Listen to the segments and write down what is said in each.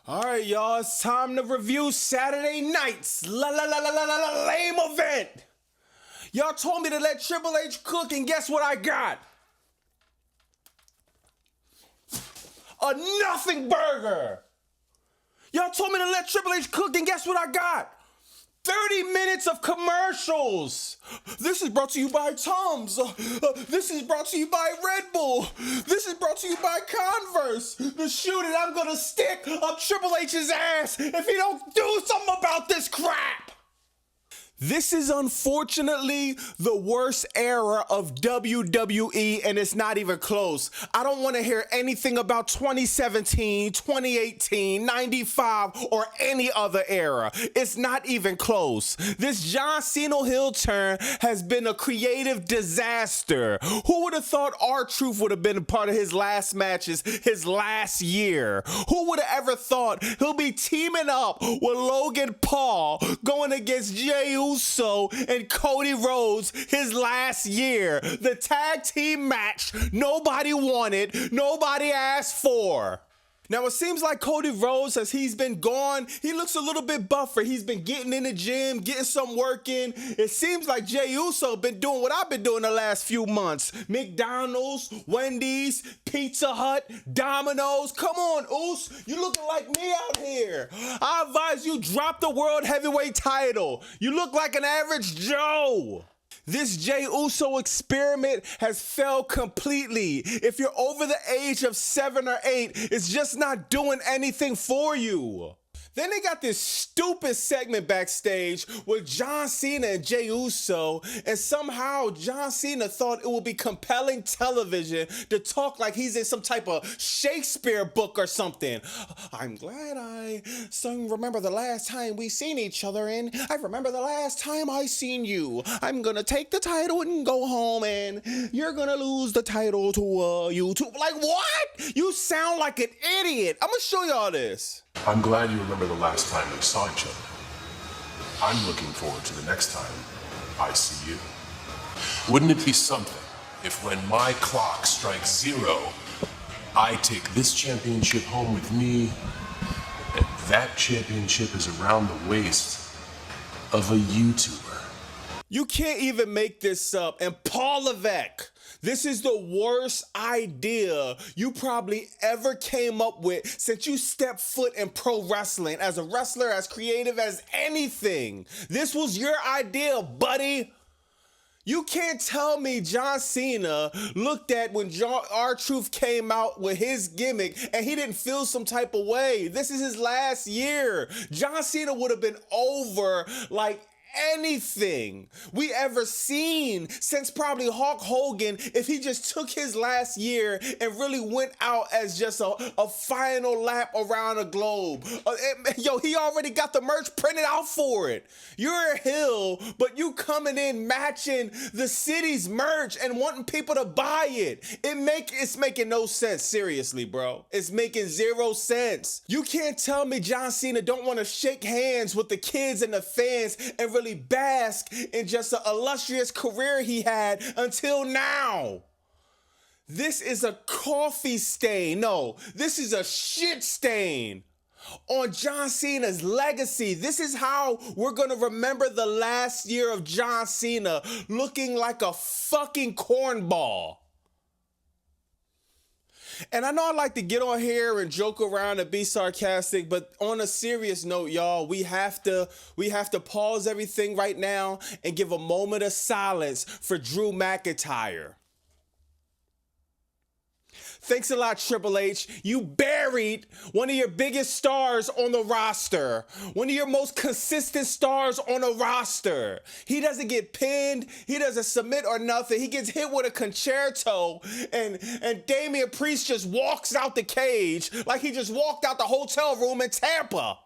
All right, y'all, it's time to review Saturday night's lame event. Y'all told me to let Triple H cook, and guess what I got? A nothing burger. Y'all told me to let Triple H cook, and guess what I got? 30 minutes of commercials. This is brought to you by Tums. This is brought to you by Red Bull. This is brought to you by Converse. The shoe that I'm gonna stick up Triple H's ass if he don't do something about this crap. This is unfortunately the worst era of WWE, and it's not even close. I don't want to hear anything about 2017, 2018, 95, or any other era. It's not even close. This John Cena heel turn has been a creative disaster. Who would have thought R-Truth would have been a part of his last matches, his last year? Who would have ever thought he'll be teaming up with Logan Paul going against Jey Uso and Cody Rhodes his last year? The tag team match nobody wanted, nobody asked for. Now, it seems like Cody Rhodes, as he's been gone, he looks a little bit buffer. He's been getting in the gym, getting some work in. It seems like Jey Uso been doing what I've been doing the last few months. McDonald's, Wendy's, Pizza Hut, Domino's. Come on, Uso, you looking like me out here. I advise you drop the World Heavyweight title. You look like an average Joe. This Jey Uso experiment has failed completely. If you're over the age of 7 or 8, it's just not doing anything for you. Then they got this stupid segment backstage with John Cena and Jey Uso, and somehow John Cena thought it would be compelling television to talk like he's in some type of Shakespeare book or something. I'm glad I remember the last time we seen each other, and I remember the last time I seen you. I'm gonna take the title and go home, and you're gonna lose the title to YouTube. Like, what? You sound like an idiot. I'm gonna show y'all this. I'm glad you remember the last time we saw each other. I'm looking forward to the next time I see you. Wouldn't it be something if when my clock strikes 0, I take this championship home with me, and that championship is around the waist of a YouTuber? You can't even make this up. And Paul Levesque, this is the worst idea you probably ever came up with since you stepped foot in pro wrestling. As a wrestler, as creative as anything. This was your idea, buddy. You can't tell me John Cena looked at when R-Truth came out with his gimmick and he didn't feel some type of way. This is his last year. John Cena would have been over like anything we ever seen since probably Hulk Hogan if he just took his last year and really went out as just a final lap around the globe. He already got the merch printed out for it. You're a heel, but you coming in matching the city's merch and wanting people to buy it. It's making no sense. Seriously, bro. It's making 0 sense. You can't tell me John Cena don't want to shake hands with the kids and the fans and really bask in just an illustrious career he had until now. This is a coffee stain. No, this is a shit stain on John Cena's legacy. This is how we're gonna remember the last year of John Cena, looking like a fucking cornball. And I know I like to get on here and joke around and be sarcastic, but on a serious note, y'all, we have to pause everything right now and give a moment of silence for Drew McIntyre. Thanks a lot, Triple H. You buried one of your biggest stars on the roster. One of your most consistent stars on the roster. He doesn't get pinned. He doesn't submit or nothing. He gets hit with a concerto, and Damian Priest just walks out the cage like he just walked out the hotel room in Tampa.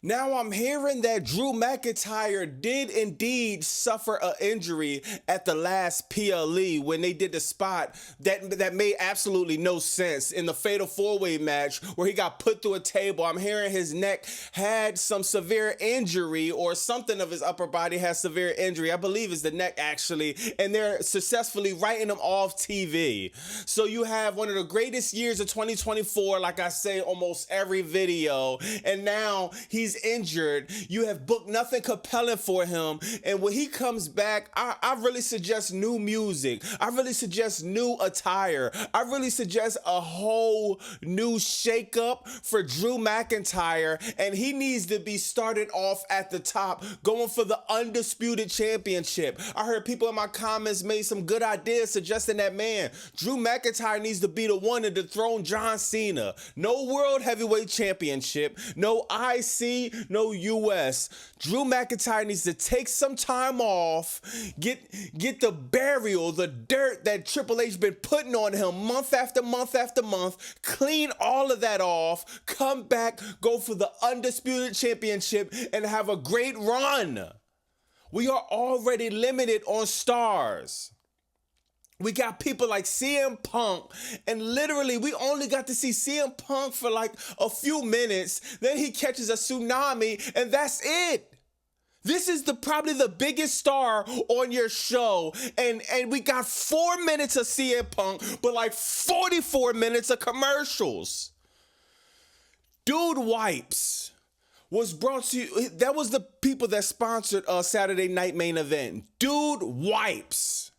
Now I'm hearing that Drew McIntyre did indeed suffer an injury at the last PLE when they did the spot that made absolutely no sense in the Fatal 4-Way match where he got put through a table. I'm hearing his neck had some severe injury, or something of his upper body has severe injury. I believe it's the neck actually, and they're successfully writing him off TV. So you have one of the greatest years of 2024, like I say almost every video, and now he's injured. You have booked nothing compelling for him, and when he comes back, I really suggest new music. I really suggest new attire. I really suggest a whole new shakeup for Drew McIntyre, and he needs to be started off at the top, going for the undisputed championship. I heard people in my comments made some good ideas suggesting that, man, Drew McIntyre needs to be the one to dethrone John Cena. No World Heavyweight Championship, no IC, no US. Drew McIntyre needs to take some time off, get the burial, the dirt that Triple H been putting on him month after month after month, clean all of that off, come back, go for the undisputed championship, and have a great run. We are already limited on stars. We got people like CM Punk, and literally we only got to see CM Punk for like a few minutes. Then he catches a tsunami, and that's it. This is probably the biggest star on your show, and we got 4 minutes of CM Punk, but like 44 minutes of commercials. Dude Wipes was brought to you. That was the people that sponsored Saturday Night Main Event. Dude Wipes.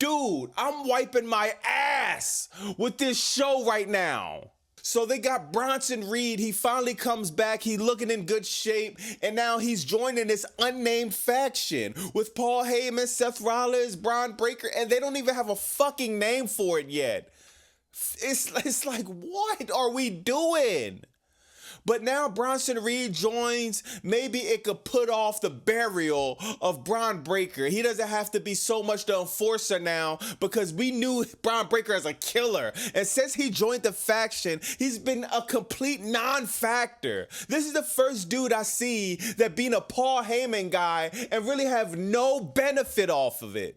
Dude, I'm wiping my ass with this show right now. So they got Bronson Reed. He finally comes back. He looking in good shape. And now he's joining this unnamed faction with Paul Heyman, Seth Rollins, Braun Breaker. And they don't even have a fucking name for it yet. It's like, what are we doing? But now Bronson Reed joins. Maybe it could put off the burial of Braun Breaker. He doesn't have to be so much the enforcer now, because we knew Braun Breaker as a killer. And since he joined the faction, he's been a complete non-factor. This is the first dude I see that being a Paul Heyman guy and really have no benefit off of it.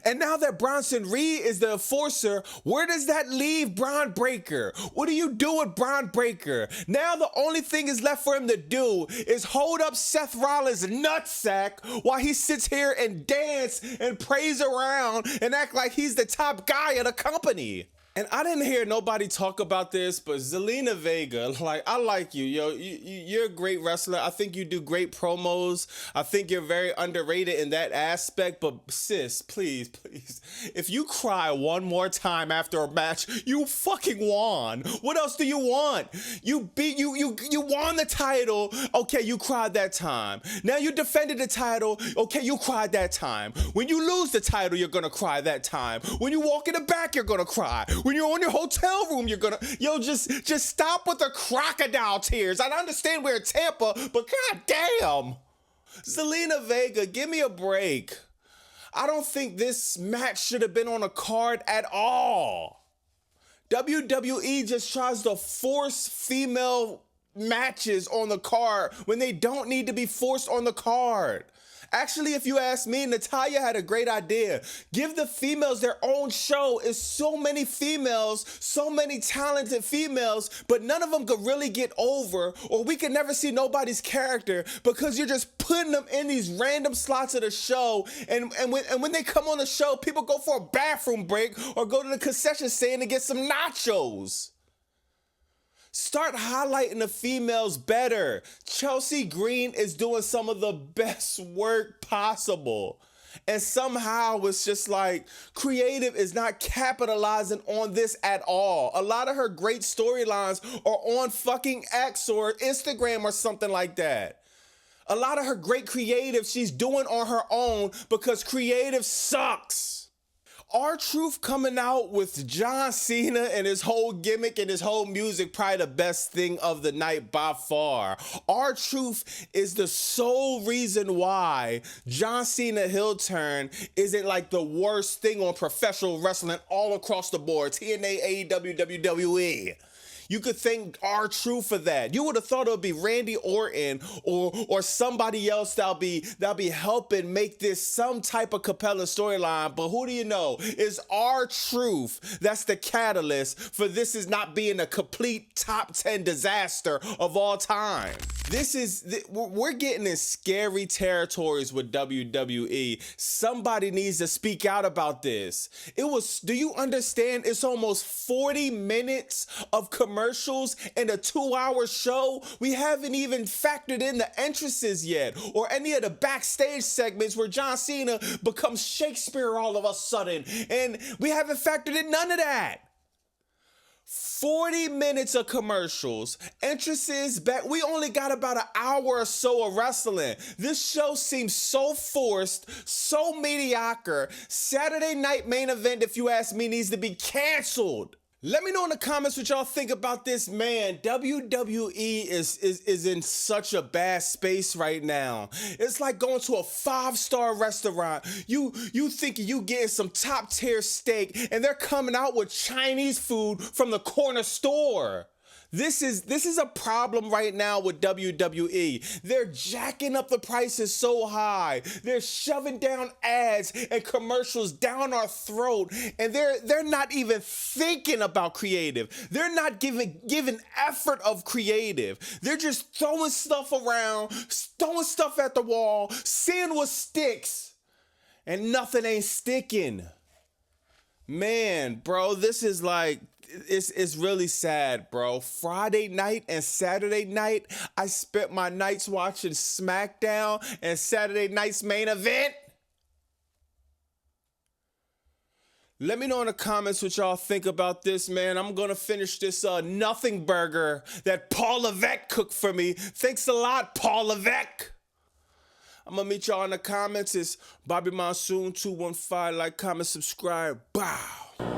And now that Bronson Reed is the enforcer, where does that leave Braun Breaker? What do you do with Braun Breaker? Now the only thing is left for him to do is hold up Seth Rollins' nutsack while he sits here and dance and praise around and act like he's the top guy of the company. And I didn't hear nobody talk about this, but Zelina Vega, like, I like you, yo. You're a great wrestler. I think you do great promos. I think you're very underrated in that aspect. But sis, please, if you cry one more time after a match, you fucking won. What else do you want? You won the title. Okay, you cried that time. Now you defended the title. Okay, you cried that time. When you lose the title, you're gonna cry that time. When you walk in the back, you're gonna cry. When you're on your hotel room, you're gonna, just stop with the crocodile tears. I understand we're in Tampa, but goddamn. Zelina Vega, give me a break. I don't think this match should have been on a card at all. WWE just tries to force female matches on the card when they don't need to be forced on the card. Actually, if you ask me, Natalya had a great idea. Give the females their own show. It's so many females, so many talented females, but none of them could really get over, or we could never see nobody's character because you're just putting them in these random slots of the show. And when they come on the show, people go for a bathroom break or go to the concession stand and get some nachos. Start highlighting the females better. Chelsea Green is doing some of the best work possible. And somehow it's just like creative is not capitalizing on this at all. A lot of her great storylines are on fucking X or Instagram or something like that. A lot of her great creative she's doing on her own because creative sucks. R-Truth coming out with John Cena and his whole gimmick and his whole music, probably the best thing of the night by far. R-Truth is the sole reason why John Cena heel turn isn't like the worst thing on professional wrestling all across the board. TNA, AEW, WWE. You could thank R-Truth for that. You would have thought it would be Randy Orton or somebody else that'll be helping make this some type of compelling storyline. But who do you know? It's R-Truth that's the catalyst for this is not being a complete top 10 disaster of all time. We're getting in scary territories with WWE. Somebody needs to speak out about this. Do you understand? It's almost 40 minutes of commercials in a 2-hour show. We haven't even factored in the entrances yet, or any of the backstage segments where John Cena becomes Shakespeare all of a sudden. And we haven't factored in none of that. 40 minutes of commercials, entrances back. We only got about an hour or so of wrestling. This show seems so forced, so mediocre. Saturday night main event, if you ask me, needs to be canceled. Let me know in the comments what y'all think about this, man. WWE is in such a bad space right now. It's like going to a 5-star restaurant. You thinking you getting some top tier steak, and they're coming out with Chinese food from the corner store. This is a problem right now with WWE. They're jacking up the prices so high. They're shoving down ads and commercials down our throat, and they're not even thinking about creative. They're not giving effort of creative. They're just throwing stuff around, throwing stuff at the wall, seeing what sticks, and nothing ain't sticking. Man, bro, this is like, it's really sad, bro. Friday night and Saturday night, I spent my nights watching SmackDown and Saturday night's main event. Let me know in the comments what y'all think about this, man. I'm gonna finish this nothing burger that Paul Levesque cooked for me. Thanks a lot, Paul Levesque. I'm gonna meet y'all in the comments. It's Bobby Monsoon 215. Like, comment, subscribe. Bow.